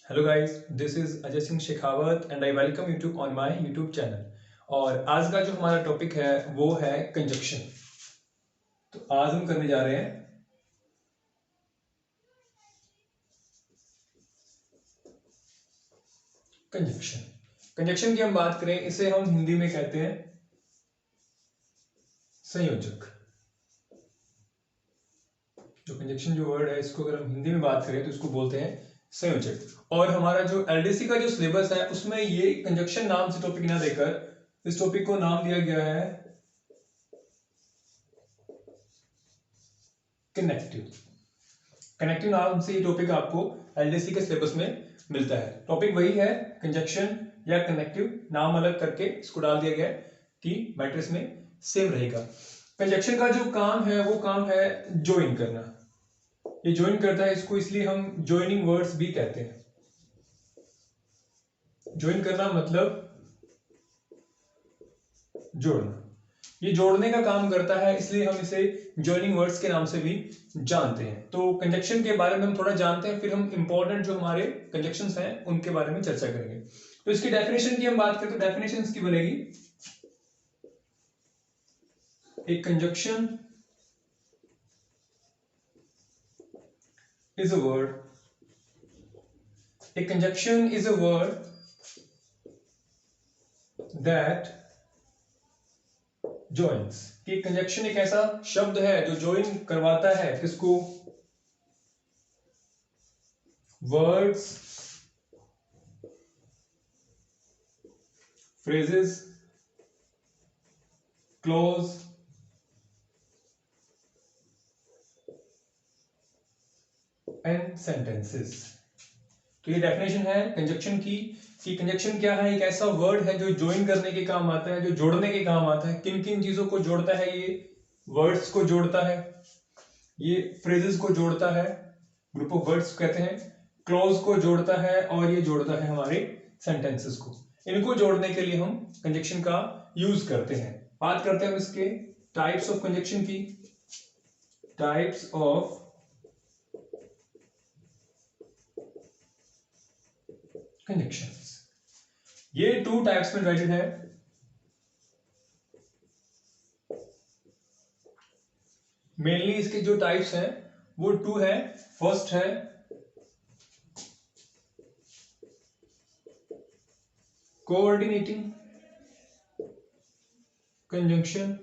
Hello guys, this is Ajay Singh Shekhawat and I welcome you to on my YouTube channel. और आज का जो हमारा टॉपिक है वो है कंजक्शन। तो आज हम करने जा रहे हैं कंजक्शन। कंजक्शन की हम बात करें, इसे हम हिंदी में कहते हैं संयोजक। जो कंजक्शन जो वर्ड है, इसको अगर हम हिंदी में बात करें तो इसको बोलते हैं संयोजक। और हमारा जो एलडीसी का जो सिलेबस है उसमें ये कंजक्शन नाम से टॉपिक ना देकर इस टॉपिक को नाम दिया गया है कनेक्टिव। कनेक्टिव नाम से ये टॉपिक आपको एलडीसी के सिलेबस में मिलता है। टॉपिक वही है, कंजक्शन या कनेक्टिव, नाम अलग करके इसको डाल दिया गया कि मैट्रिक्स में सेम रहेगा। कंजक्शन का जो काम है वो काम है ज्वाइन करना। ये ज्वाइन करता है, इसको इसलिए हम ज्वाइनिंग वर्ड्स भी कहते हैं। ज्वाइन करना मतलब जोड़ना। ये जोड़ने का काम करता है, इसलिए हम इसे ज्वाइनिंग वर्ड्स के नाम से भी जानते हैं। तो कंजक्शन के बारे में हम थोड़ा जानते हैं, फिर हम इंपॉर्टेंट जो हमारे कंजक्शंस हैं उनके बारे में चर्चा करेंगे। तो इसकी डेफिनेशन की हम बात करें तो डेफिनेशन इसकी बनेगी, एक conjunction is a word, a conjunction is a word that joins। कि कंजक्शन एक ऐसा शब्द है जो ज्वाइन करवाता है किसको, words, phrases, close and sentences. तो ये डेफिनेशन है कंजक्शन की कि कंजक्शन क्या है, एक ऐसा वर्ड है जो ज्वाइन करने के काम आता है, जो जोड़ने के काम आता है। किन किन चीजों को जोड़ता है ये, वर्ड्स को जोड़ता है, ये फ्रेजेस को जोड़ता है, ग्रुप ऑफ वर्ड्स कहते हैं, क्लॉज को जोड़ता है, और ये जोड़ता है हमारे सेंटेंसेस को। इनको जोड़ने के लिए हम कंजक्शन का यूज करते हैं। बात करते हैं हम इसके टाइप्स ऑफ कंजक्शन की। टाइप्स ऑफ कंजक्शंस, ये टू टाइप्स में डिवाइडेड है। मेनली इसके जो टाइप्स हैं वो टू है। फर्स्ट है कोऑर्डिनेटिंग कंजंक्शन।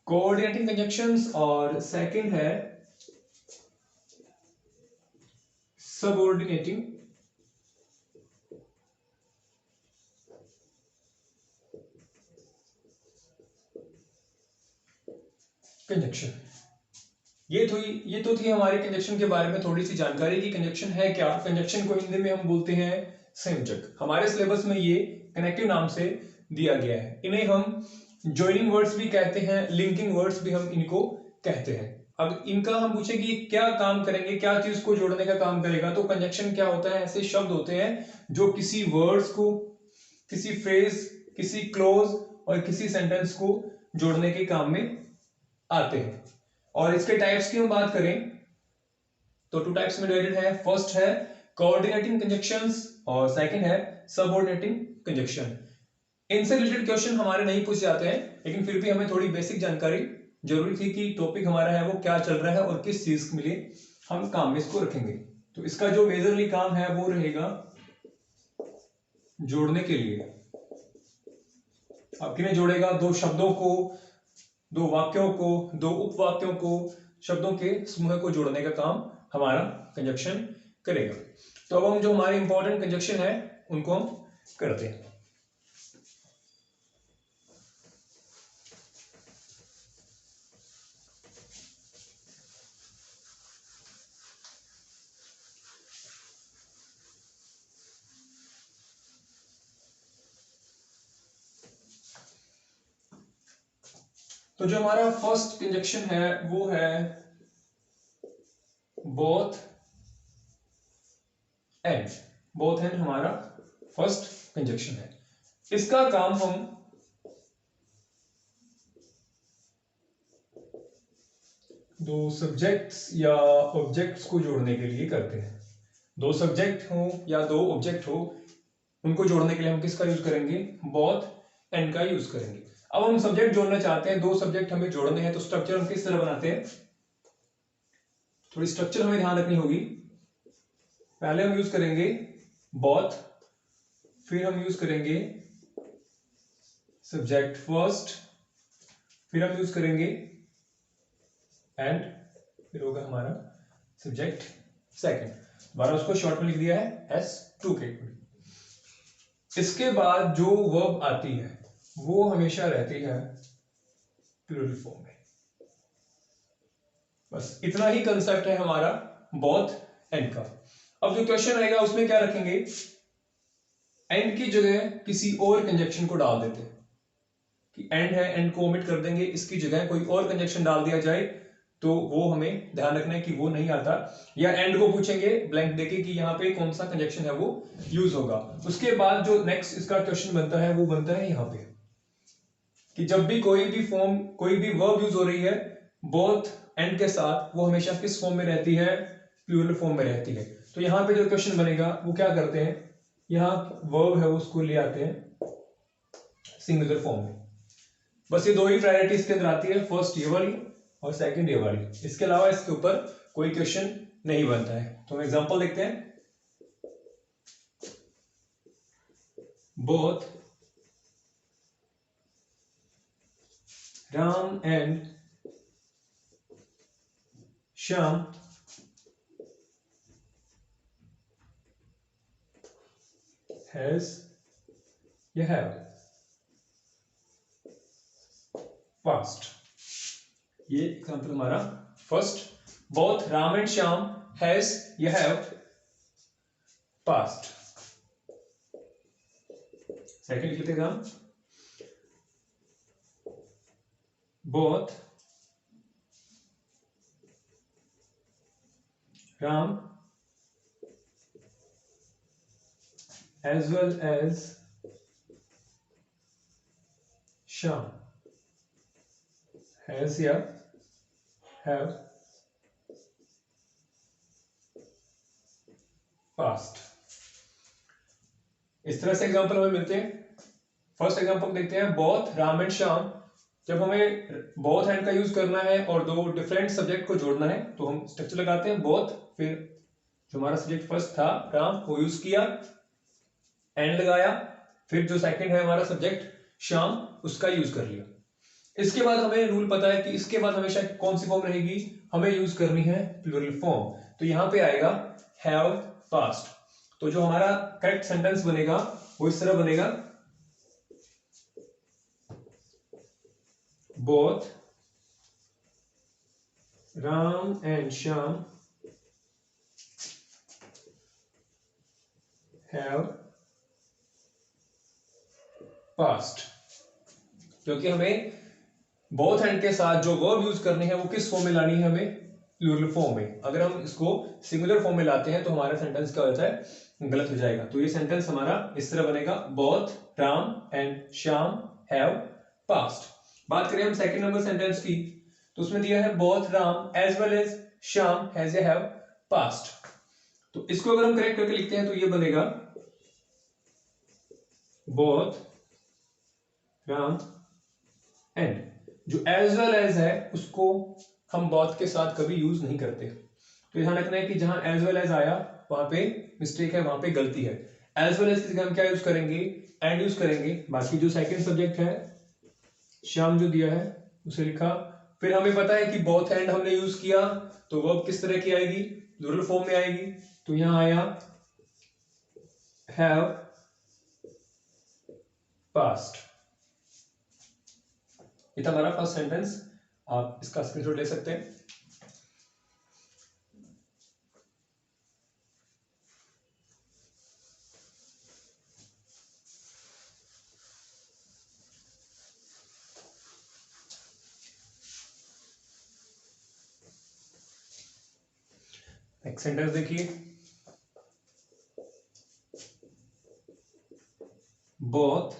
कोऑर्डिनेटिंग कंजंक्शंस, और सेकंड है सबऑर्डिनेटिंग कंजंक्शन। ये तो थी हमारे कंजंक्शन के बारे में थोड़ी सी जानकारी कि कंजंक्शन है क्या। कंजंक्शन को हिंदी में हम बोलते हैं संयोजक। हमारे सिलेबस में ये कनेक्टिव नाम से दिया गया है। इन्हें हम ज्वाइनिंग वर्ड्स भी कहते हैं, लिंकिंग वर्ड्स भी हम इनको कहते हैं। अब इनका हम पूछे कि क्या काम करेंगे, क्या चीज को जोड़ने का काम करेगा, तो कंजंक्शन क्या होता है, ऐसे शब्द होते हैं जो किसी वर्ड्स को, किसी फ्रेज, किसी क्लोज और किसी सेंटेंस को जोड़ने के काम में आते हैं। और इसके टाइप्स की हम बात करें तो टू टाइप्स में डिवाइडेड है। फर्स्ट है कोऑर्डिनेटिंग कंजंक्शंस और सेकंड है सबऑर्डिनेटिंग कंजंक्शन। इनसे रिलेटेड क्वेश्चन हमारे नहीं पूछे जाते हैं, लेकिन फिर भी हमें थोड़ी बेसिक जानकारी जरूरी थी कि टॉपिक हमारा है वो क्या चल रहा है और किस चीज के लिए हम काम में इसको रखेंगे। तो इसका जो मेजरली काम है वो रहेगा जोड़ने के लिए। अब किन्हें जोड़ेगा, दो शब्दों को, दो वाक्यों को, दो उपवाक्यों को, शब्दों के समूह को जोड़ने का काम हमारा कंजक्शन करेगा। तो अब हम जो हमारे इंपॉर्टेंट कंजक्शन है उनको हम करते हैं। तो जो हमारा फर्स्ट कंजक्शन है वो है बोथ एंड। बोथ एंड हमारा फर्स्ट कंजक्शन है। इसका काम हम दो सब्जेक्ट्स या ऑब्जेक्ट्स को जोड़ने के लिए करते हैं। दो सब्जेक्ट हो या दो ऑब्जेक्ट हो, उनको जोड़ने के लिए हम किसका यूज करेंगे? बोथ एंड का यूज करेंगे। अब हम सब्जेक्ट जोड़ना चाहते हैं, दो सब्जेक्ट हमें जोड़ने हैं, तो स्ट्रक्चर हम किस तरह बनाते हैं? थोड़ी स्ट्रक्चर हमें ध्यान रखनी होगी। पहले हम यूज करेंगे बोथ, फिर हम यूज करेंगे सब्जेक्ट फर्स्ट, फिर हम यूज करेंगे एंड, फिर होगा हमारा सब्जेक्ट सेकंड। दोबारा उसको शॉर्ट में लिख दिया है S2 के। इसके बाद जो वर्ब आती है वो हमेशा रहती है प्लूरल फॉर्म में। बस इतना ही कंसेप्ट है हमारा बोथ एंड का। अब जो क्वेश्चन आएगा उसमें क्या रखेंगे? एंड की जगह किसी और कंजक्शन को डाल देते हैं कि एंड है, एंड को ओमिट कर देंगे, इसकी जगह कोई और कंजक्शन डाल दिया जाए, तो वो हमें ध्यान रखना है कि वो नहीं आता। या एंड को पूछेंगे ब्लैंक देके कि यहाँ पे कौन सा कंजक्शन है वो यूज होगा। उसके बाद जो नेक्स्ट इसका क्वेश्चन बनता है वो बनता है यहाँ पे कि जब भी कोई भी फॉर्म, कोई भी वर्ब यूज हो रही है बोथ एंड के साथ, वो हमेशा किस फॉर्म में रहती है? प्लूरल फॉर्म में रहती है। तो यहाँ पे जो क्वेश्चन बनेगा वो क्या करते हैं, यहाँ वर्ब है उसको ले आते हैं सिंगुलर फॉर्म में। बस ये दो ही प्रायोरिटी इसके अंदर आती है, फर्स्ट ये वाली और सेकंड ये वाली। इसके अलावा इसके ऊपर कोई क्वेश्चन नहीं बनता है। तो हम एग्जांपल देखते हैं। Both Ram and Shyam has या हैव पास्ट। ये एग्जांपल हमारा first, both Ram and Shyam has या हैव पास्ट। सेकंड लिखते हैं हम, both Ram as well as Shyam has या have passed। इस तरह से एग्जांपल हमें मिलते हैं। फर्स्ट एग्जांपल देखते हैं, बोथ राम एंड श्याम। जब हमें बोथ एंड का यूज करना है और दो डिफरेंट सब्जेक्ट को जोड़ना है तो हम स्ट्रक्चर लगाते हैं बोथ, फिर जो हमारा सब्जेक्ट फर्स्ट था राम वो यूज किया, एंड लगाया, फिर जो सेकंड है हमारा सब्जेक्ट श्याम उसका यूज कर लिया। इसके बाद हमें रूल पता है कि इसके बाद हमेशा कौन सी फॉर्म रहेगी? हमें यूज करनी है प्लूरल फॉर्म। तो यहां पे आएगा हैव पास्ट। तो जो हमारा करेक्ट सेंटेंस बनेगा वो इस तरह बनेगा, both Ram and Shyam have past. क्योंकि हमें बोथ एंड के साथ जो वर्ब यूज करनी है वो किस फॉर्म में लानी है? हमें प्लूरल फॉर्म में। अगर हम इसको सिंगुलर फॉर्म में लाते हैं तो हमारा सेंटेंस क्या होता है? गलत हो जाएगा। तो ये सेंटेंस हमारा इस तरह बनेगा, both Ram and Shyam have past. बात करें हम सेकंड नंबर सेंटेंस की, तो उसमें दिया है both Ram as well as Shyam has या हैव पास्ट। तो इसको अगर हम करेक्ट करके लिखते हैं तो ये बनेगा, बोथ राम एंड। जो एज वेल एज है उसको हम बोथ के साथ कभी यूज नहीं करते। तो ध्यान रखना है कि जहां एज वेल एज आया वहां पे मिस्टेक है, वहां पे गलती है। एज वेल एज की जगह हम क्या यूज करेंगे? एंड यूज करेंगे। बाकी जो सेकंड सब्जेक्ट है श्याम जो दिया है उसे लिखा, फिर हमें पता है कि बोथ एंड हमने यूज किया तो वर्ब किस तरह की आएगी? प्लूरल फॉर्म में आएगी। तो यहां आया हैव पास्ट। ये था हमारा फर्स्ट सेंटेंस। आप इसका स्क्रीनशॉट ले सकते हैं। नेक्स्ट सेंटेंस देखिए, both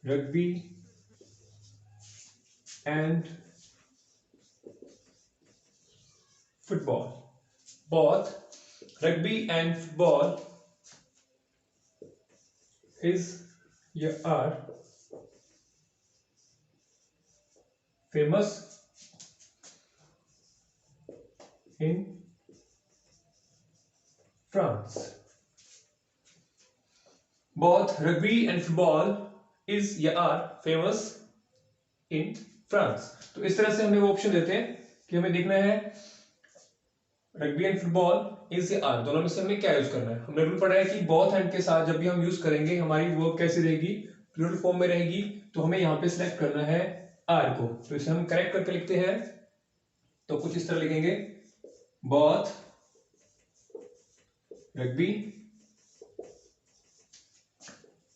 rugby and football. Both rugby and football are famous in France. Both rugby and football are famous in France. तो इस तरह से हमें वो ऑप्शन देते हैं कि हमें देखना है रग्बी एंड फुटबॉल इज या आर, दोनों में से हमें क्या यूज करना है। हमने रूल पढ़ा है कि बोथ हैंड के साथ जब भी हम यूज करेंगे हमारी वर्ब कैसी रहेगी, प्लूरल फॉर्म में रहेगी। तो हमें यहाँ पे सिलेक्ट करना है आर को। तो इसे हम करेक्ट करके लिखते हैं, तो कुछ इस तरह लिखेंगे, बोथ रग्बी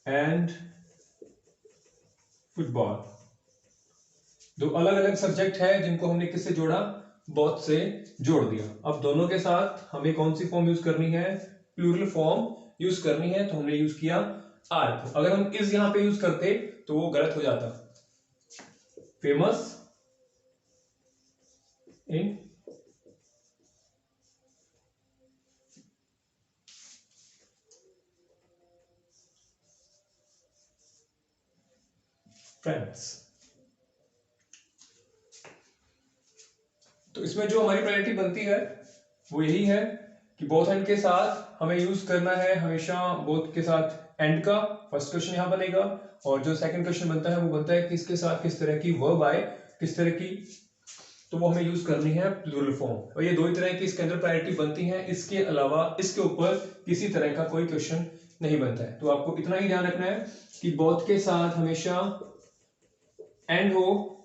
एंड फुटबॉल। दो अलग अलग सब्जेक्ट है जिनको हमने किससे जोड़ा, बोथ से जोड़ दिया। अब दोनों के साथ हमें कौन सी फॉर्म यूज करनी है, प्लूरल फॉर्म यूज करनी है। तो हमने यूज किया आर को। अगर हम इस यहां पे यूज करते तो वो गलत हो जाता। Famous in France. तो इसमें जो हमारी प्रायोरिटी बनती है वो यही है कि बोथ एंड के साथ हमें यूज करना है हमेशा बोथ के साथ एंड का। फर्स्ट क्वेश्चन यहां बनेगा, और जो सेकंड क्वेश्चन बनता है वो बनता है कि इसके साथ किस तरह की वर्ब आए, किस तरह की, तो वो हमें यूज करनी है प्लूरल फॉर्म। और ये दो ही तरह की इसके अंदर प्रायोरिटी बनती है, इसके अलावा इसके ऊपर किसी तरह का कोई क्वेश्चन नहीं बनता है। तो आपको इतना ही ध्यान रखना है कि बोथ के साथ हमेशा एंड हो।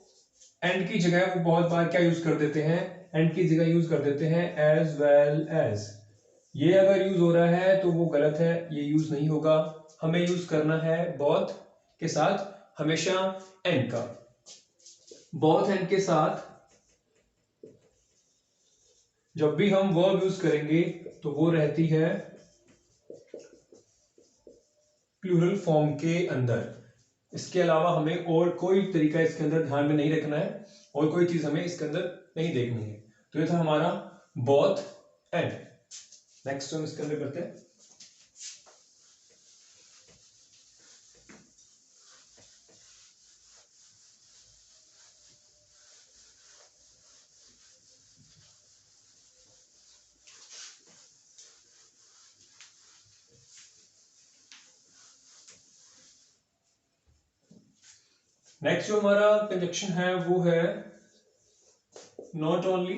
एंड की जगह वो बहुत बार क्या यूज कर देते हैं, एंड की जगह यूज कर देते हैं एज वेल एज। ये अगर यूज हो रहा है तो वो गलत है, ये यूज नहीं होगा। हमें यूज करना है बोथ के साथ हमेशा एंड का। बोथ एंड के साथ जब भी हम वर्ब यूज करेंगे तो वो रहती है प्लूरल फॉर्म के अंदर। इसके अलावा हमें और कोई तरीका इसके अंदर ध्यान में नहीं रखना है, और कोई चीज हमें इसके अंदर नहीं देखनी है। तो ये था हमारा बोथ एंड। नेक्स्ट हम इसके अंदर करते हैं नेक्स्ट जो हमारा कंजक्शन है वो है not only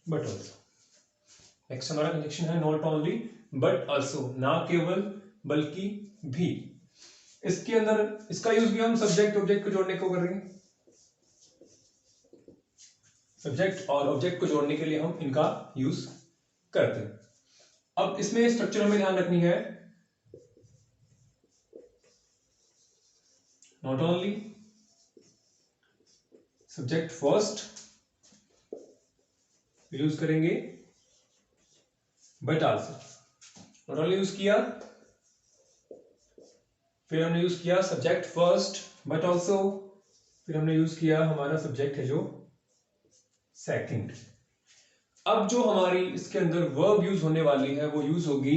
but also. Next हमारा कंजक्शन है नॉट ओनली बट ऑल्सो, ना केवल बल्कि भी। इसके अंदर इसका यूज भी हम सब्जेक्ट ऑब्जेक्ट को जोड़ने को करेंगे। सब्जेक्ट और ऑब्जेक्ट को जोड़ने के लिए हम इनका यूज करते हैं। अब इसमें स्ट्रक्चर हमें ध्यान रखनी है, not only subject first use करेंगे, but also. Not only use किया, फिर हमने यूज किया सब्जेक्ट फर्स्ट बट आल्सो, फिर हमने यूज किया हमारा सब्जेक्ट है जो सेकंड। अब जो हमारी इसके अंदर वर्ब यूज होने वाली है वो यूज होगी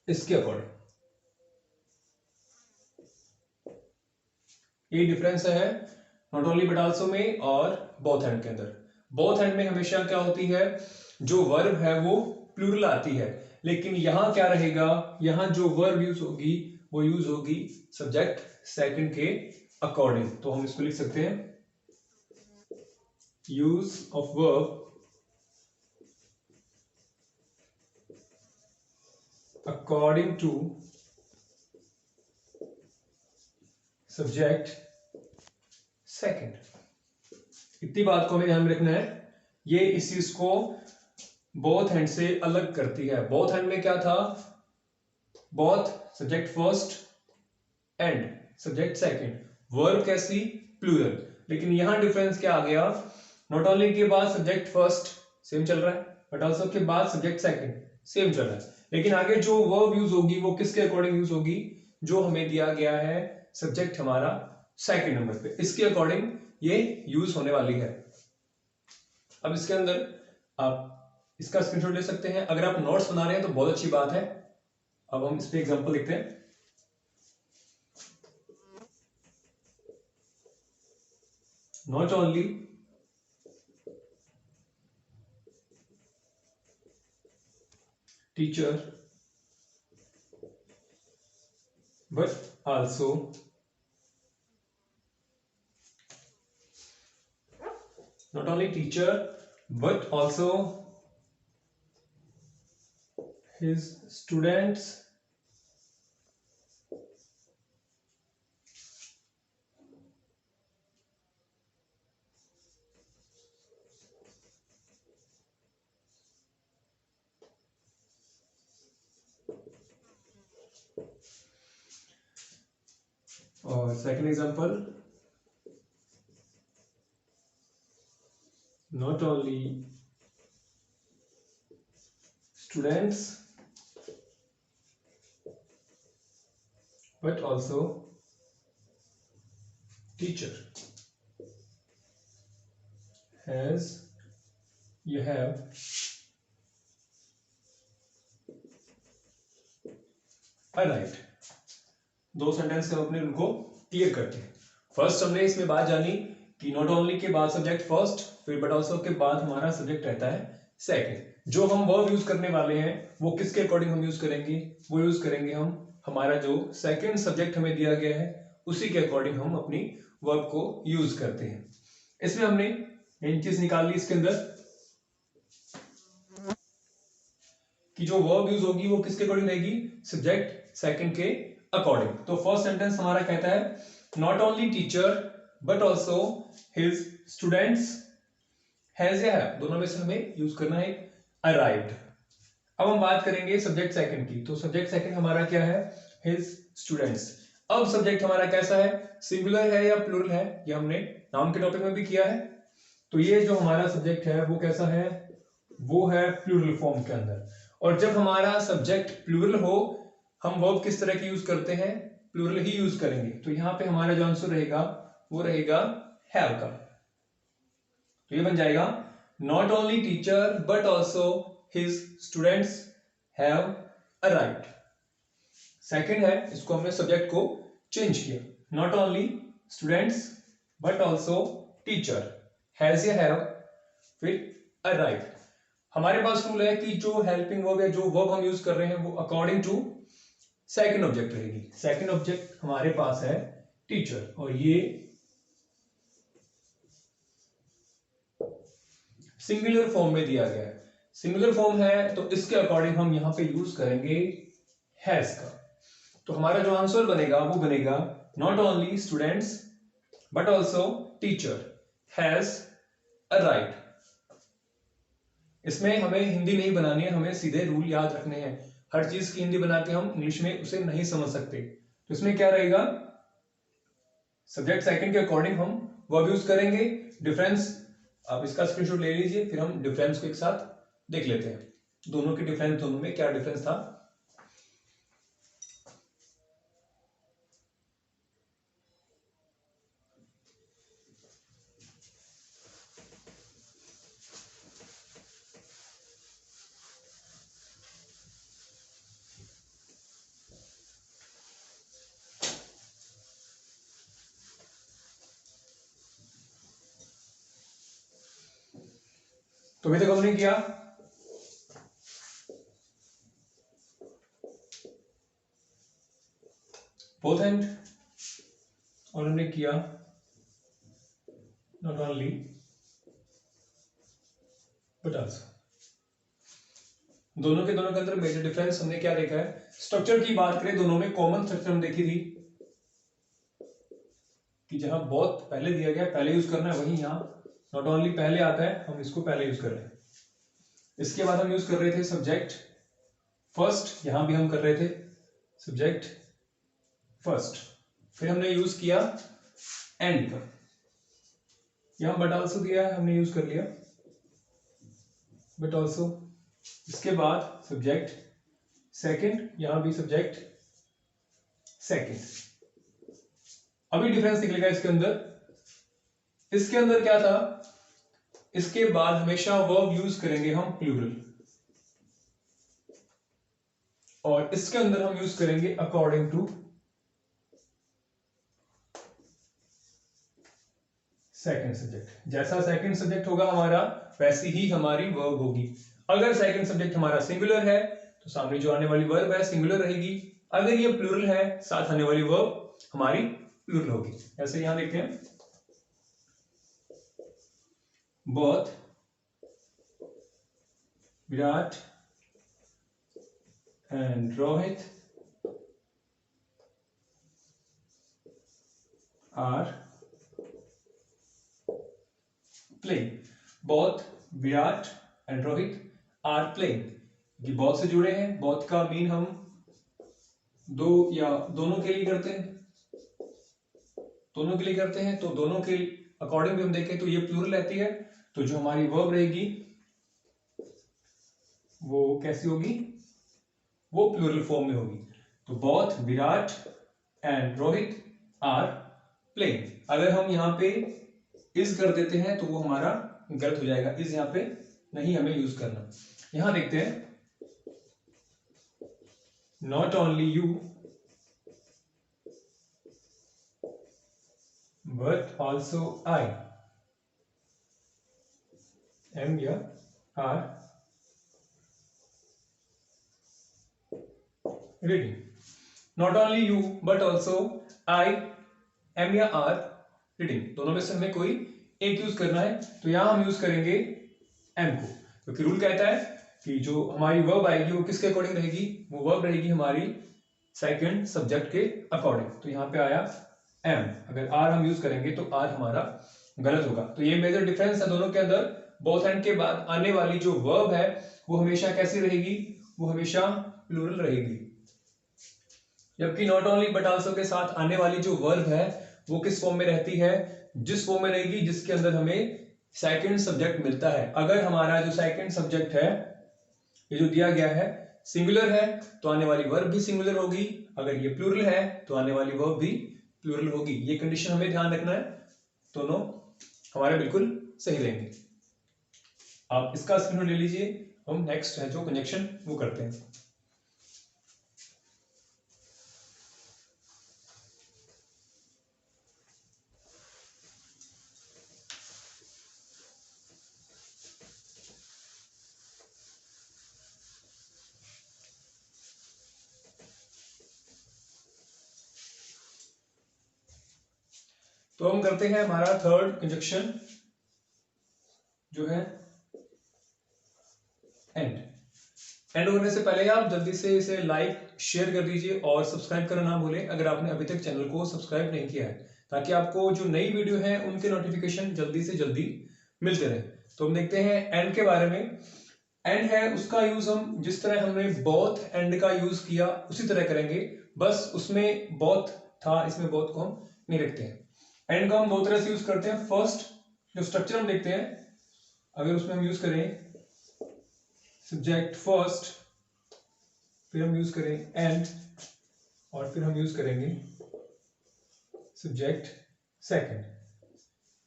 इसके अकॉर्डिंग। ये डिफरेंस है नॉट ओनली बट आल्सो में और बोथ एंड के अंदर। बोथ एंड में हमेशा क्या होती है, जो वर्ब है वो प्लूरल आती है, लेकिन यहां क्या रहेगा, यहां जो वर्ब यूज होगी वो यूज होगी सब्जेक्ट सेकंड के अकॉर्डिंग। तो हम इसको लिख सकते हैं, use of verb according to subject second। इतनी बात को हमें ध्यान में रखना है, ये इस चीज को बोथ हैंड से अलग करती है। बोथ हैंड में क्या था, both subject first and subject second, verb कैसी, प्लूरल। लेकिन यहां डिफरेंस क्या आ गया, नॉट ओनली के बाद सब्जेक्ट फर्स्ट सेम चल रहा है, बट ऑल्सो के बाद सब्जेक्ट सेकंड सेम चल रहा है। लेकिन आगे जो वर्ब यूज होगी वो किसके अकॉर्डिंग यूज होगी, जो हमें दिया गया है सब्जेक्ट हमारा सेकंड नंबर पे, इसके अकॉर्डिंग ये यूज होने वाली है। अब इसके अंदर आप इसका स्क्रीनशॉट ले सकते हैं। अगर आप नोट्स बना रहे हैं तो बहुत अच्छी बात है। अब हम इस पे एग्जांपल लिखते हैं। Not only teacher but also not only teacher but also his students और second example, not only students but also teacher has you have arrived। दो सेंटेंस से हम अपने उनको क्लियर करते हैं। फर्स्ट हमने इसमें बात जानी कि नॉट ओनली के बाद सब्जेक्ट फर्स्ट, फिर बट ऑल्सो के बाद हमारा सब्जेक्ट रहता है सेकंड। जो हम वर्ब यूज करने वाले हैं वो किसके अकॉर्डिंग हम यूज करेंगे, वो यूज करेंगे हम हमारा जो सेकंड सब्जेक्ट हमें दिया गया है उसी के अकॉर्डिंग हम अपनी वर्ब को यूज करते हैं। इसमें हमने एक चीज निकाल ली इसके अंदर कि जो वर्ब यूज होगी वो किसके अकॉर्डिंग रहेगी, सब्जेक्ट सेकंड के अकॉर्डिंग। तो फर्स्ट सेंटेंस हमारा कहता है not only teacher but also his students has या हैव, दोनों में से हमें यूज करना है अराइव्ड। अब हम बात करेंगे सब्जेक्ट सेकंड की। तो सब्जेक्ट सेकंड हमारा क्या है, हिज स्टूडेंट्स। अब सब्जेक्ट हमारा कैसा है, सिंगुलर है या प्लूरल है, ये हमने नाउन के टॉपिक में भी किया है। तो ये जो हमारा सब्जेक्ट है वो कैसा है, वो है प्लूरल फॉर्म के अंदर। और जब हमारा सब्जेक्ट प्लूरल हो हम वर्ब किस तरह की यूज करते हैं, प्लूरल ही यूज करेंगे। तो यहां पे हमारा जो आंसर रहेगा वो रहेगा हैव का। तो ये बन जाएगा not only teacher but also his students have arrived. Second है, इसको हमने सब्जेक्ट को चेंज किया, not only students but also teacher has या हैव फिर अराइव्ड। हमारे पास रूल है कि जो हेल्पिंग वर्ब या जो वर्ब हम यूज कर रहे हैं वो अकॉर्डिंग टू सेकंड ऑब्जेक्ट रहेगी। सेकंड ऑब्जेक्ट हमारे पास है टीचर और ये सिंगुलर फॉर्म में दिया गया है। सिंगुलर फॉर्म है तो इसके अकॉर्डिंग हम यहां पे यूज करेंगे हैज का। तो हमारा जो आंसर बनेगा वो बनेगा not only students but also teacher has arrived. इसमें हमें हिंदी नहीं बनानी है, हमें सीधे रूल याद रखने हैं। हर चीज की हिंदी बना के हम इंग्लिश में उसे नहीं समझ सकते। तो इसमें क्या रहेगा, सब्जेक्ट सेकंड के अकॉर्डिंग हम वर्ब यूज करेंगे। डिफरेंस आप इसका स्क्रीनशॉट ले लीजिए, फिर हम डिफरेंस को एक साथ देख लेते हैं, दोनों के डिफरेंस, दोनों में क्या डिफरेंस था। तो अभी तक हमने किया बोथ एंड और हमने किया नॉट ओनली बट आल्सो। दोनों के अंदर मेजर डिफरेंस हमने क्या देखा है, स्ट्रक्चर की बात करें दोनों में कॉमन स्ट्रक्चर हम देखी थी कि जहां बहुत पहले दिया गया पहले यूज करना है, वहीं यहां नॉट ओनली पहले आता है, हम इसको पहले यूज कर रहे हैं। इसके बाद हम यूज कर रहे थे सब्जेक्ट फर्स्ट, यहां भी हम कर रहे थे सब्जेक्ट फर्स्ट, फिर हमने यूज किया एंड का, यहां बट आल्सो दिया है हमने यूज कर लिया बट आल्सो। इसके बाद सब्जेक्ट सेकंड, यहां भी सब्जेक्ट सेकंड। अभी डिफरेंस निकलेगा इसके अंदर। इसके अंदर क्या था, इसके बाद हमेशा वर्ब यूज करेंगे हम प्लूरल, और इसके अंदर हम यूज करेंगे अकॉर्डिंग टू सेकंड सब्जेक्ट। जैसा सेकंड सब्जेक्ट होगा हमारा, वैसी ही हमारी वर्ब होगी। अगर सेकंड सब्जेक्ट हमारा सिंगुलर है तो सामने जो आने वाली वर्ब है सिंगुलर रहेगी। अगर ये प्लूरल है, साथ आने वाली वर्ब हमारी प्लूरल होगी। ऐसे यहां देखते हैं, both Virat and Rohit are playing. Both Virat and Rohit are playing. ये बोथ से जुड़े हैं, बोथ का मीन हम दो या दोनों के लिए करते हैं, दोनों के लिए करते हैं। तो दोनों के अकॉर्डिंग भी हम देखें तो ये प्लूरल रहती है, तो जो हमारी वर्ब रहेगी वो कैसी होगी, वो प्लूरल फॉर्म में होगी। तो both Virat and Rohit are playing. अगर हम यहाँ पे इज कर देते हैं तो वो हमारा गलत हो जाएगा, इज यहाँ पे नहीं हमें यूज करना। यहां देखते हैं, not only you but also I am या are reading. Not only you but also I am या आर रीडिंग। दोनों में से हमें कोई एक यूज करना है, तो यहां हम यूज करेंगे एम को, क्योंकि रूल कहता है कि जो हमारी वर्ब आएगी वो किसके अकॉर्डिंग रहेगी, वो वर्ब रहेगी हमारी सेकंड सब्जेक्ट के अकॉर्डिंग। तो यहाँ पे आया एम। अगर आर हम यूज करेंगे तो आर हमारा गलत होगा। तो ये मेजर डिफरेंस है दोनों के अंदर। बोथ एंड के बाद आने वाली जो वर्ब है वो हमेशा कैसी रहेगी, वो हमेशा प्लूरल रहेगी। जबकि नॉट ओनली बट आल्सो के साथ आने वाली जो वर्ब है वो किस फॉर्म में रहती है, जिस फॉर्म में रहेगी जिसके अंदर हमें सेकंड सब्जेक्ट मिलता है। अगर हमारा जो सेकंड सब्जेक्ट है ये जो दिया गया है सिंगुलर है तो आने वाली वर्ब भी सिंगुलर होगी, अगर ये प्लूरल है तो आने वाली वर्ब भी प्लूरल होगी। ये कंडीशन हमें ध्यान रखना है, दोनों हमारे बिल्कुल सही रहेंगे। आप इसका स्क्रीनशॉट ले लीजिए, हम नेक्स्ट है जो कंजक्शन वो करते हैं। तो हम करते हैं हमारा थर्ड कंजक्शन जो है एंड। एंड होने से पहले आप जल्दी से इसे लाइक शेयर कर दीजिए और सब्सक्राइब करना ना भूलें अगर आपने अभी तक चैनल को सब्सक्राइब नहीं किया है, ताकि आपको जो नई वीडियो है उनके नोटिफिकेशन जल्दी से जल्दी मिलते रहे। तो हम देखते हैं एंड के बारे में। एंड है उसका यूज हम जिस तरह हमने बोथ एंड का यूज किया उसी तरह करेंगे, बस उसमें बोथ था, इसमें बोथ को हम नहीं रखते हैं। एंड को हम दो तरह से यूज करते हैं। फर्स्ट जो स्ट्रक्चर हम देखते हैं, अगर उसमें हम यूज करें सब्जेक्ट फर्स्ट, फिर हम यूज करें एंड, और फिर हम यूज करेंगे सब्जेक्ट सेकंड।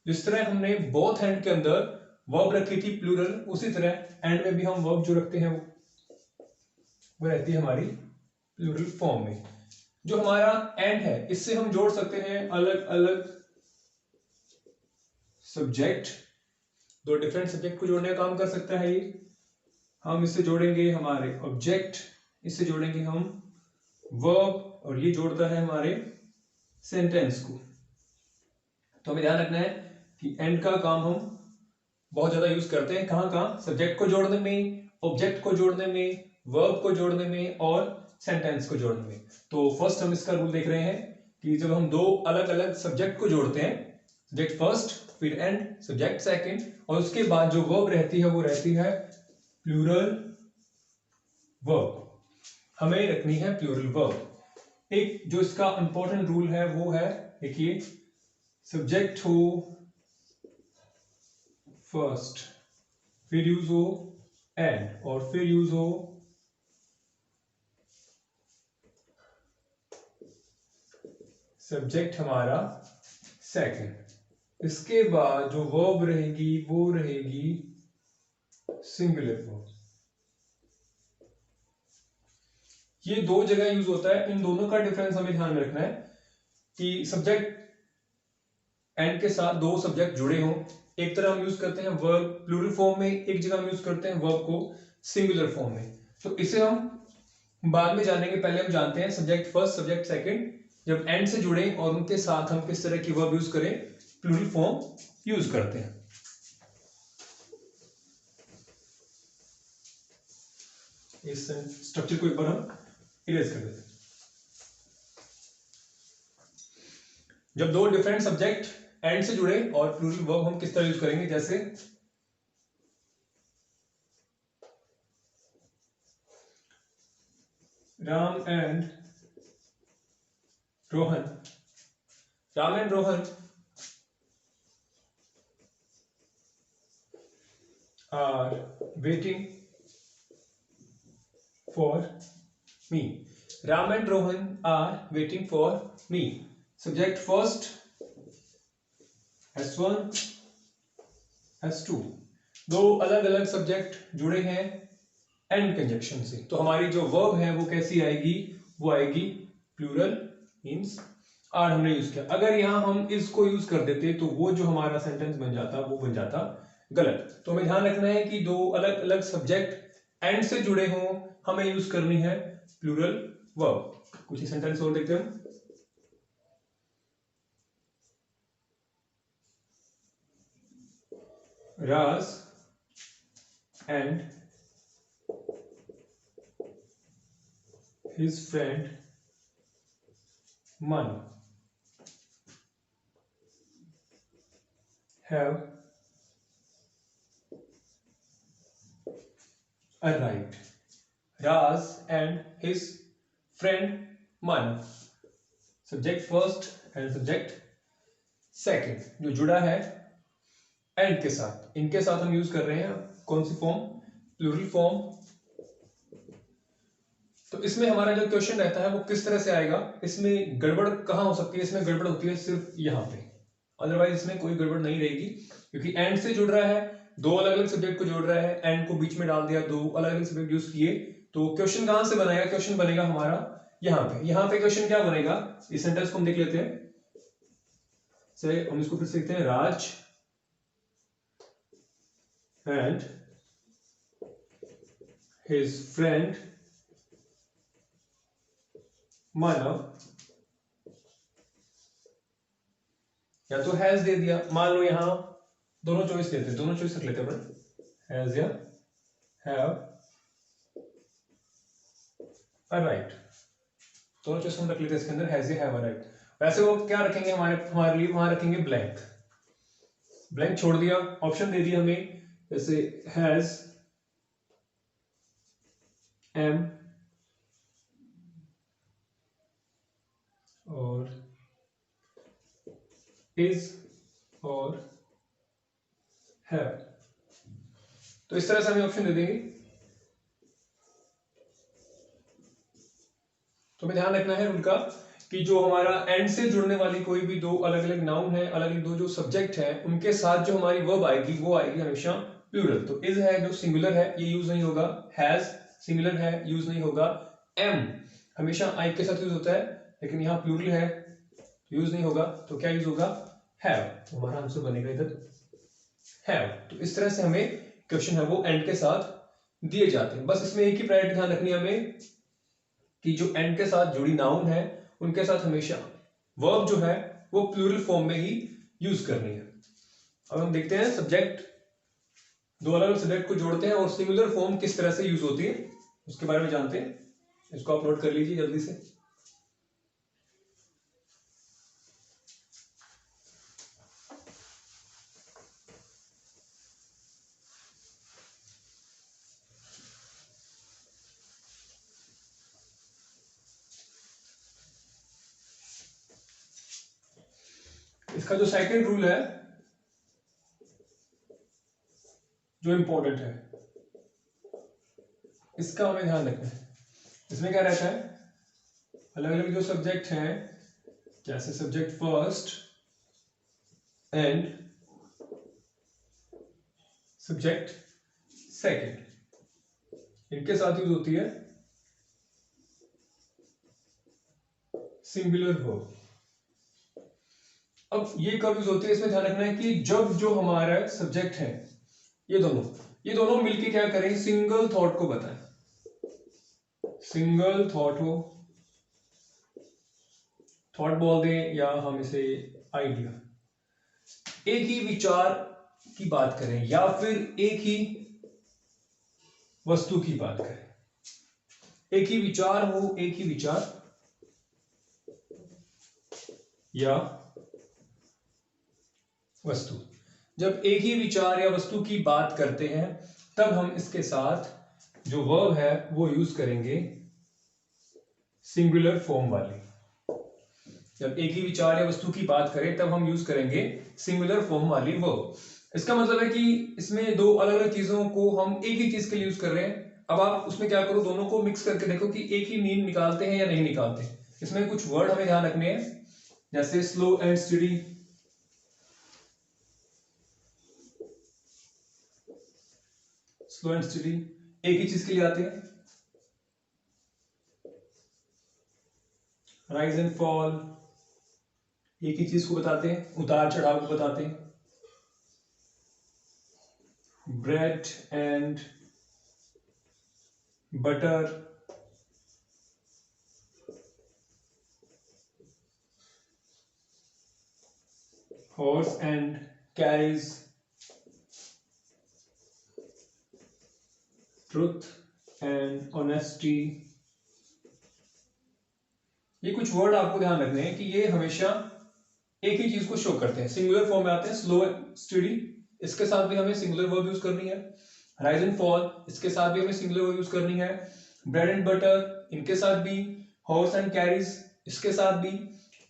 जिस तरह हमने बोथ एंड के अंदर वर्ब रखी थी प्लूरल, उसी तरह एंड में भी हम वर्ब जो रखते हैं वो रहती है हमारी प्लूरल फॉर्म में। जो हमारा एंड है इससे हम जोड़ सकते हैं अलग अलग सब्जेक्ट, दो डिफरेंट सब्जेक्ट को जोड़ने का काम कर सकता है ये। हम इससे जोड़ेंगे हमारे ऑब्जेक्ट, इससे जोड़ेंगे हम वर्ब, और ये जोड़ता है हमारे सेंटेंस को। तो हमें ध्यान रखना है कि एंड का काम हम बहुत ज्यादा यूज करते हैं, कहां कहां, सब्जेक्ट को जोड़ने में, ऑब्जेक्ट को जोड़ने में, वर्ब को जोड़ने में और सेंटेंस को जोड़ने में। तो फर्स्ट हम इसका रूल देख रहे हैं कि जब हम दो अलग अलग सब्जेक्ट को जोड़ते हैं, सब्जेक्ट फर्स्ट फिर एंड सब्जेक्ट सेकंड, और उसके बाद जो वर्ब रहती है वो रहती है प्लूरल वर्ब। हमें रखनी है प्लूरल वर्ब। एक जो इसका इंपॉर्टेंट रूल है वो है, देखिए, सब्जेक्ट हो फर्स्ट, फिर यूज हो एंड, और फिर यूज हो सब्जेक्ट हमारा सेकंड, इसके बाद जो वर्ब रहेगी वो रहेगी सिंगुलर वर्ब। ये दो जगह यूज होता है, इन दोनों का डिफरेंस हमें ध्यान में रखना है कि सब्जेक्ट एंड के साथ दो सब्जेक्ट जुड़े हों, एक तरह हम यूज करते हैं वर्ब प्लूरल फॉर्म में, एक जगह हम यूज करते हैं वर्ब को सिंगुलर फॉर्म में। तो इसे हम बाद में जानेंगे, पहले हम जानते हैं सब्जेक्ट फर्स्ट सब्जेक्ट सेकंड जब एंड से जुड़े और उनके साथ हम किस तरह की वर्ब यूज करें, प्लूरल फॉर्म यूज करते हैं। इस स्ट्रक्चर को एक बार हम इरेज कर देते हैं। जब दो डिफरेंट सब्जेक्ट एंड से जुड़े और प्लूरल वर्ब हम किस तरह यूज करेंगे, जैसे Ram and Rohan. Ram and Rohan are waiting for me. Ram and Rohan are waiting for me. Subject first S1 S2, दो अलग अलग सब्जेक्ट जुड़े हैं एंड कंजक्शन से, तो हमारी जो वर्ब है वो कैसी आएगी, वो आएगी प्लूरल, मींस आर हमने यूज किया। अगर यहां हम इसको यूज कर देते तो वो जो हमारा सेंटेंस बन जाता वो बन जाता गलत। तो हमें ध्यान रखना है कि दो अलग अलग सब्जेक्ट एंड से जुड़े हों, हमें यूज करनी है प्लूरल वर्ब। कुछ ही सेंटेंस और देखते हैं। Raz and his friend Manu have arrived. Raz and his friend Manu, subject first and subject second, जो जुड़ा है एंड के साथ, इनके साथ हम यूज कर रहे हैं कौन सी फॉर्म, प्लूरल फॉर्म। तो इसमें हमारा जो क्वेश्चन रहता है वो किस तरह से आएगा, इसमें गड़बड़ कहां हो सकती है, इसमें गड़बड़ होती है सिर्फ यहां पे, अदरवाइज इसमें कोई गड़बड़ नहीं रहेगी, क्योंकि एंड से जुड़ रहा है, दो अलग अलग सब्जेक्ट को जोड़ रहा है, एंड को बीच में डाल दिया, दो अलग अलग सब्जेक्ट यूज किए, तो क्वेश्चन कहां से बनेगा, क्वेश्चन बनेगा हमारा यहाँ पे। यहाँ पे क्वेश्चन क्या बनेगा, इस सेंटेंस को हम देख लेते हैं, चलिए हम इसको फिर से देखते हैं। राज and his friend Manav, या तो हैज दे दिया, मान लो यहां दोनों चॉइस देते हैं, दोनों चॉइस रख लेते हैं, हैज या हैव अराइव्ड, दोनों चॉइस हम रख लेते हैं इसके अंदर, हैज या हैव अराइव्ड। वैसे वो क्या रखेंगे हमारे लिए, वहां रखेंगे ब्लैंक, ब्लैंक छोड़ दिया, ऑप्शन दे दिया हमें, जैसे हैज, एम और इज और हैव, तो इस तरह से हमें ऑप्शन दे देंगे। तो हमें ध्यान रखना है उनका कि जो हमारा एंड से जुड़ने वाली कोई भी दो अलग अलग नाउन है, अलग अलग दो जो सब्जेक्ट है, उनके साथ जो हमारी वर्ब आएगी वो आएगी हमेशा प्लूरल। तो इज है जो सिंगुलर है ये यूज नहीं होगा, हैज सिंगुलर है यूज नहीं होगा, एम हमेशा आई के साथ यूज होता है, लेकिन यहाँ प्लूरल है यूज नहीं होगा, तो क्या यूज होगा, हैव। तो हमारा आंसर बनेगा इधर हैव। तो इस तरह से हमें क्वेश्चन है वो एंड के साथ दिए जाते हैं। बस इसमें एक ही प्रायोरिटी ध्यान रखनी है हमें कि जो एंड के साथ जुड़ी नाउन है उनके साथ हमेशा वर्ब जो है वो प्लूरल फॉर्म में ही यूज करनी है। अब हम देखते हैं सब्जेक्ट, दो अलग अलग सब्जेक्ट को जोड़ते हैं और सिंगुलर फॉर्म किस तरह से यूज होती है उसके बारे में जानते हैं। इसको आप नोट कर लीजिए जल्दी से। इसका जो सेकंड रूल है जो इंपॉर्टेंट है, इसका हमें ध्यान रखना है। इसमें क्या रहता है, अलग अलग जो सब्जेक्ट हैं जैसे subject first and subject second, इनके साथ यूज होती है सिंगुलर वर्ब। अब ये कब यूज होती है, इसमें ध्यान रखना है कि जब जो हमारा सब्जेक्ट है ये दोनों मिलके क्या करें, सिंगल थॉट को बताएं। सिंगल थॉट हो, थॉट बोल दें या हम इसे आइडिया, एक ही विचार की बात करें या फिर एक ही वस्तु की बात करें। एक ही विचार हो, एक ही विचार या वस्तु, जब एक ही विचार या वस्तु की बात करते हैं तब हम इसके साथ जो वर्ब है वो यूज करेंगे सिंगुलर फॉर्म वाली। जब एक ही विचार या वस्तु की बात करें तब हम यूज करेंगे सिंगुलर फॉर्म वाली वर्ब। इसका मतलब है कि इसमें दो अलग अलग चीजों को हम एक ही चीज के लिए यूज कर रहे हैं। अब आप उसमें क्या करो, दोनों को मिक्स करके देखो कि एक ही मीन निकालते हैं या नहीं निकालते। इसमें कुछ वर्ड हमें ध्यान रखने हैं, जैसे slow and study, slow and study एक ही चीज के लिए आते हैं। राइज एंड फॉल एक ही चीज को बताते हैं, उतार चढ़ाव को बताते हैं। Bread and butter, horse and carries, truth and honesty. ये कुछ वर्ड आपको ध्यान रखने हैं कि ये हमेशा एक ही चीज को शो करते हैं, सिंगुलर फॉर्म में आते हैं। स्लो स्टडी, इसके साथ भी हमें सिंगुलर वर्ब यूज करनी है। राइज एंड फॉल, इसके साथ भी हमें सिंगुलर वर्ब यूज करनी है। ब्रेड एंड बटर, इनके साथ भी। हॉर्स एंड कैरीज, इसके साथ भी।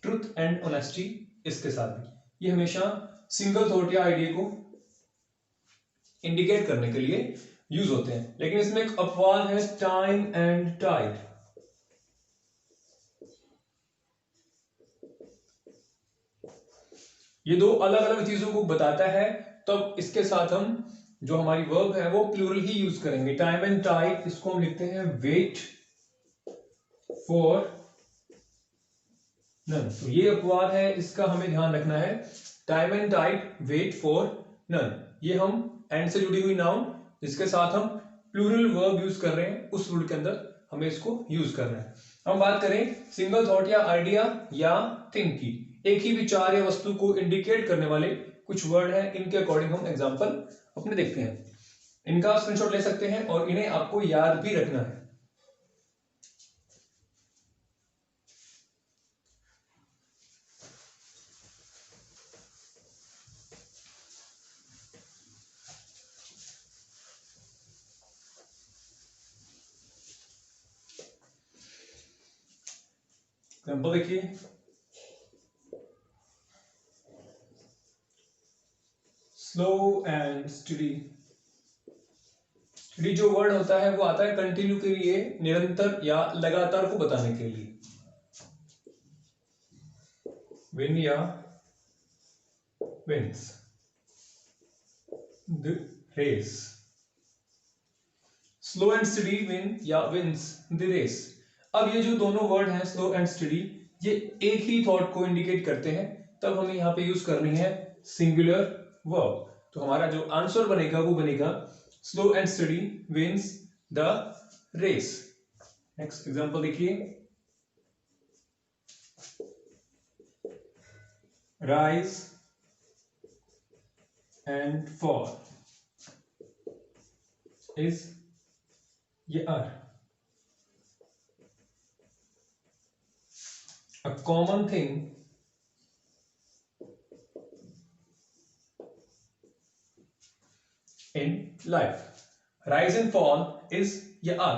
ट्रुथ एंड ऑनेस्टी, इसके साथ भी। ये हमेशा सिंगल थॉट या आइडिया को इंडिकेट करने के लिए यूज होते हैं। लेकिन इसमें एक अपवाद है, टाइम एंड टाइड। ये दो अलग अलग चीजों को बताता है, तब इसके साथ हम जो हमारी वर्ब है वो प्लूरल ही यूज करेंगे। टाइम एंड टाइड, इसको हम लिखते हैं वेट फॉर नन। तो ये अपवाद है, इसका हमें ध्यान रखना है। Time and tide, wait for none, ये हम एंड से जुड़ी हुई नाउन जिसके साथ हम प्लूरल वर्ब यूज कर रहे हैं, उस रूल के अंदर हमें इसको यूज करना है। हम बात करें सिंगल थॉट या आइडिया या थिंक की, एक ही विचार या वस्तु को इंडिकेट करने वाले कुछ वर्ड हैं। इनके अकॉर्डिंग हम एग्जांपल अपने देखते हैं। इनका स्क्रीनशॉट ले सकते हैं और इन्हें आपको याद भी रखना है। एग्जांपल देखिए, स्लो एंड स्टडी। स्टडी जो वर्ड होता है वो आता है कंटिन्यू के लिए, निरंतर या लगातार को बताने के लिए। विन या wins, the race. Slow and steady win या विंस द रेस। अब ये जो दोनों वर्ड हैं स्लो एंड स्टडी, ये एक ही थॉट को इंडिकेट करते हैं, तब हमें यहां पे यूज करनी है सिंगुलर वर्ब। तो हमारा जो आंसर बनेगा वो बनेगा slow and steady wins the race. Next example देखिए, राइज एंड फॉल इज ये are a common thing in life. Rise and fall is ये R,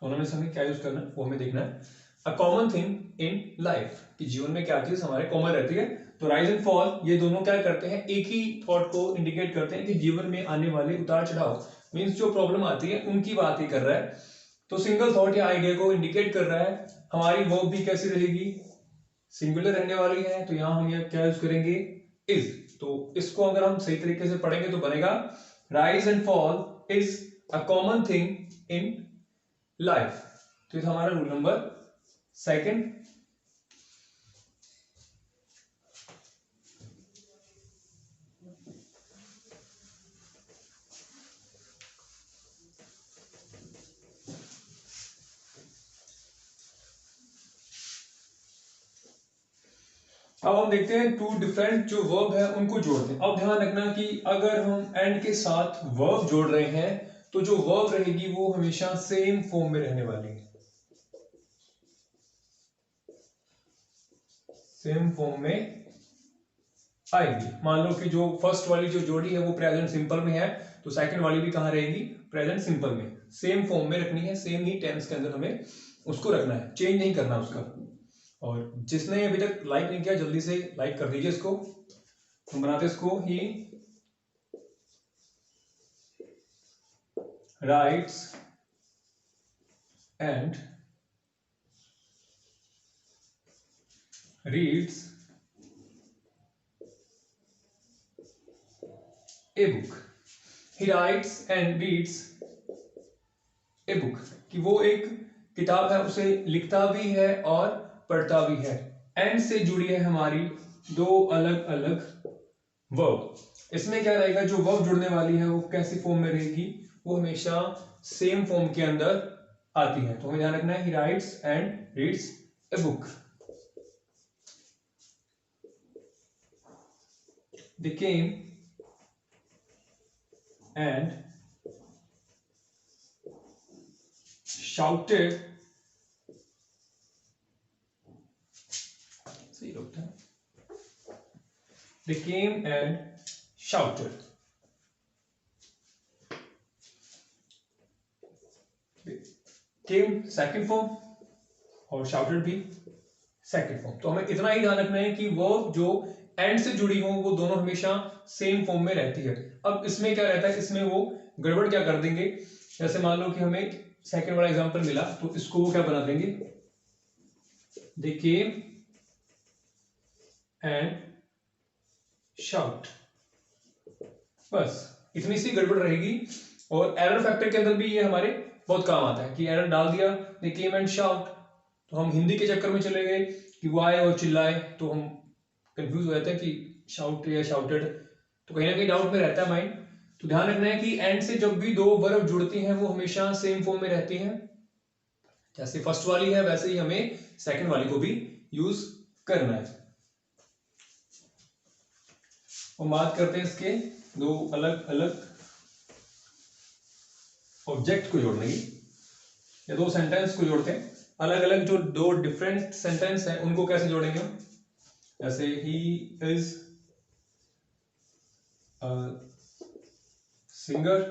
दोनों में से हमें क्या यूज करना है वो हमें देखना है। A common thing in life, कि जीवन में क्या चीज हमारे कॉमन रहती है। तो राइज एंड फॉल ये दोनों क्या करते हैं, एक ही थॉट को इंडिकेट करते हैं कि जीवन में आने वाले उतार चढ़ाव, मीन्स जो प्रॉब्लम आती है उनकी बात ही कर रहा है। तो सिंगल थॉट या आइडिया को इंडिकेट कर रहा है। हमारी वर्ब भी कैसी रहेगी, सिंगुलर रहने वाली है, तो यहां हम क्या यूज करेंगे, इज। तो इसको अगर हम सही तरीके से पढ़ेंगे तो बनेगा rise and fall is a common thing in life. तो ये था हमारा रूल नंबर सेकंड। अब हम देखते हैं टू डिफरेंट जो वर्ब है उनको जोड़ते हैं। अब ध्यान रखना कि अगर हम एंड के साथ वर्ब जोड़ रहे हैं तो जो वर्ब रहेगी वो हमेशा सेम फॉर्म में रहने वाली है, सेम फॉर्म में आएगी। मान लो कि जो फर्स्ट वाली जो जोड़ी है वो प्रेजेंट सिंपल में है, तो सेकंड वाली भी कहां रहेगी, प्रेजेंट सिंपल में। सेम फॉर्म में रखनी है, सेम ही टेंस के अंदर हमें उसको रखना है, चेंज नहीं करना उसका। और जिसने अभी तक लाइक नहीं किया जल्दी से लाइक कर दीजिए इसको। हम बनाते इसको ही rights and reads a book. He rights and reads a book, कि वो एक किताब है उसे लिखता भी है और पढ़ता भी है। एंड से जुड़ी है हमारी दो अलग अलग वर्ब। इसमें क्या रहेगा, जो वर्ब जुड़ने वाली है वो कैसी फॉर्म में रहेगी, वो हमेशा सेम फॉर्म के अंदर आती है। तो हमें ध्यान रखना है, ही rights and reads a book. They came and shouted, सही लगता है, they came and shouted। came second form और shouted भी सेकंड फॉर्म। तो हमें इतना ही ध्यान रखना है कि वर्ब जो एंड से जुड़ी हो वो दोनों हमेशा सेम फॉर्म में रहती है। अब इसमें क्या रहता है, इसमें वो गड़बड़ क्या कर देंगे, जैसे मान लो कि हमें सेकंड वाला एग्जांपल मिला, तो इसको वो क्या बना देंगे, they came and shout। बस इतनी सी गड़बड़ रहेगी। और एरर फैक्टर के अंदर भी ये हमारे बहुत काम आता है कि एरर डाल दिया, they came and shout, तो हम हिंदी के चक्कर में चले गए कि वो आए और चिल्लाए, तो हम कंफ्यूज हो जाते हैं कि शाउट या शाउटेड, तो कहीं ना कहीं डाउट में रहता है माइंड। तो ध्यान रखना है कि एंड से जब भी दो वर्ब जुड़ती हैं वो हमेशा सेम फॉर्म में रहती हैं, जैसे फर्स्ट वाली है वैसे ही हमें सेकंड वाली को भी यूज करना है। और बात करते हैं इसके दो अलग अलग ऑब्जेक्ट को जोड़ने की, या दो सेंटेंस को जोड़ते हैं। अलग अलग जो दो डिफरेंट सेंटेंस हैं उनको कैसे जोड़ेंगे हम, जैसे he is singer,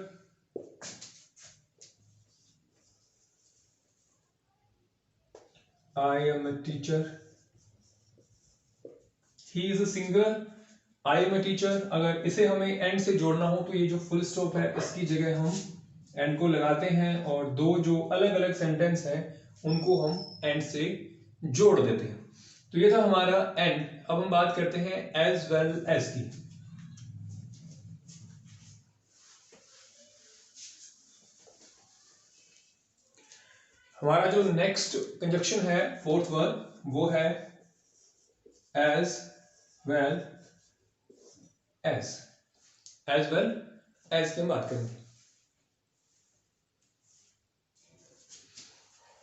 I am a teacher. He is a singer, I am a teacher. अगर इसे हमें एंड से जोड़ना हो तो ये जो फुल स्टॉप है इसकी जगह हम एंड को लगाते हैं, और दो जो अलग अलग सेंटेंस है उनको हम एंड से जोड़ देते हैं। तो ये था हमारा एंड। अब हम बात करते हैं एज वेल एज की। हमारा जो नेक्स्ट कंजक्शन है फोर्थ वर्ब वो है as well as. As well as की हम बात करेंगे।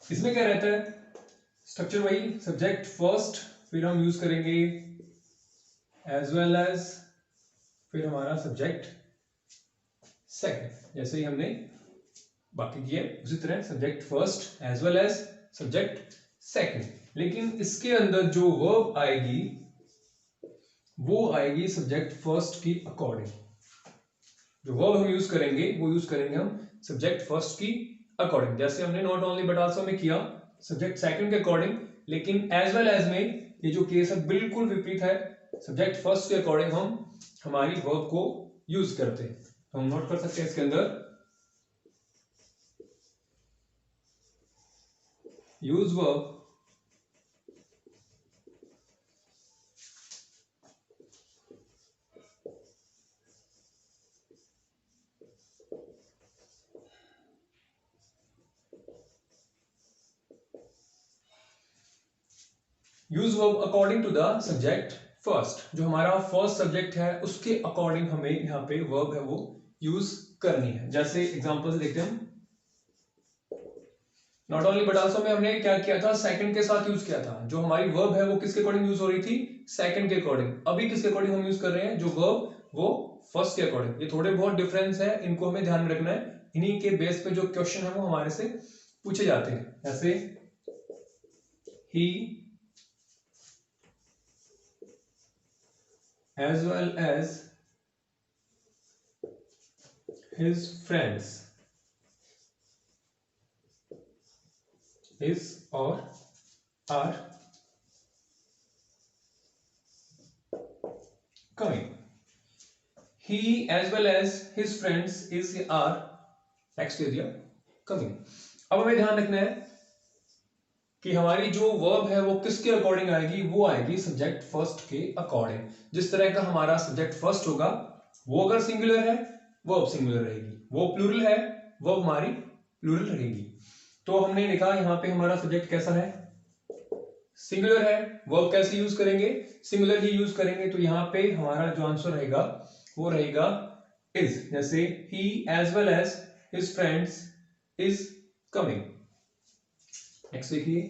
इसमें क्या रहता है, स्ट्रक्चर वही, सब्जेक्ट फर्स्ट, फिर हम यूज करेंगे एज वेल एज, फिर हमारा सब्जेक्ट सेकंड, जैसे ही हमने बाकी किए उसी तरह subject first as well as subject second. लेकिन इसके अंदर जो वर्ब आएगी वो आएगी सब्जेक्ट फर्स्ट की अकॉर्डिंग। जो वर्ब हम यूज करेंगे वो यूज करेंगे हम सब्जेक्ट फर्स्ट की अकॉर्डिंग, जैसे हमने नॉट ओनली बट आल्सो में किया सब्जेक्ट सेकंड के अकॉर्डिंग। लेकिन एज वेल एज में ये जो केस है बिल्कुल विपरीत है, सब्जेक्ट फर्स्ट के अकॉर्डिंग हम हमारी वर्ब को यूज करते हैं। तो हम नोट कर सकते हैं इसके अंदर use verb use verb according to the subject first, जो हमारा फर्स्ट सब्जेक्ट है उसके अकॉर्डिंग हमें यहाँ पे वर्ब है वो यूज करनी है। जैसे एग्जांपल देखते हैं, नॉट ओनली बट आल्सो में हमने क्या किया था, सेकंड के साथ यूज किया था। जो हमारी वर्ब है वो किसके अकॉर्डिंग यूज हो रही थी, सेकंड के अकॉर्डिंग। अभी किसके अकॉर्डिंग हम यूज कर रहे हैं, जो वर्ब वो फर्स्ट के अकॉर्डिंग। ये थोड़े बहुत डिफरेंस है, इनको हमें ध्यान में रखना है। इन्हीं के बेस पे जो क्वेश्चन है वो हमारे से पूछे जाते हैं। जैसे ही as well as his friends is or are coming. He as well as his friends is are next दे दिया coming। अब हमें ध्यान रखना है कि हमारी जो वर्ब है वो किसके अकॉर्डिंग आएगी, वो आएगी सब्जेक्ट फर्स्ट के अकॉर्डिंग। जिस तरह का हमारा सब्जेक्ट फर्स्ट होगा, वो अगर सिंगुलर है वर्ब सिंगुलर रहेगी, वो प्लूरल है वर्ब हमारी प्लूरल रहेगी। तो हमने लिखा यहाँ पे हमारा सब्जेक्ट कैसा है, सिंगुलर है। वर्ब कैसे यूज करेंगे, सिंगुलर ही यूज करेंगे। तो यहाँ पे हमारा जो आंसर रहेगा वो रहेगा इज। जैसे ही as well as his friends is coming. Next देखिए,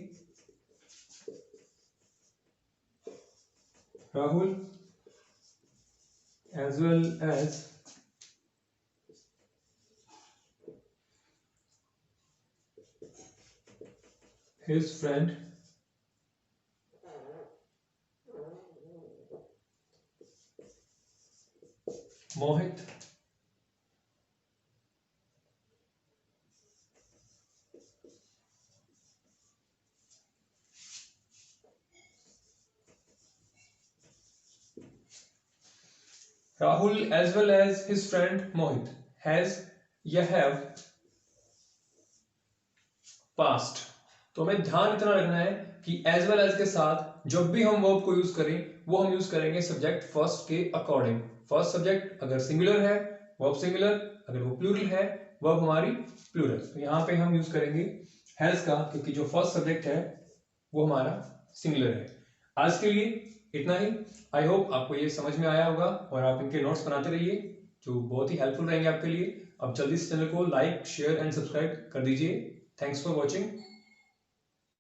Rahul as well as his friend Mohit Rahul as well as his friend Mohit has या have passed। तो हमें ध्यान इतना रखना है कि as well as के साथ जब भी हम वर्ब को यूज करें वो हम यूज करेंगे सब्जेक्ट फर्स्ट के अकॉर्डिंग। फर्स्ट सब्जेक्ट अगर सिंगुलर है वर्ब सिंगुलर, अगर वो प्लूरल है वर्ब हमारी प्लूरल। तो यहाँ पे हम यूज करेंगे हैज का, क्योंकि जो फर्स्ट सब्जेक्ट है वो हमारा सिंगुलर है। आज के लिए इतना ही। आई होप आपको ये समझ में आया होगा और आप इनके नोट्स बनाते रहिए, जो बहुत ही हेल्पफुल रहेंगे आपके लिए। अब जल्दी से चैनल को लाइक शेयर एंड सब्सक्राइब कर दीजिए। Thanks for watching.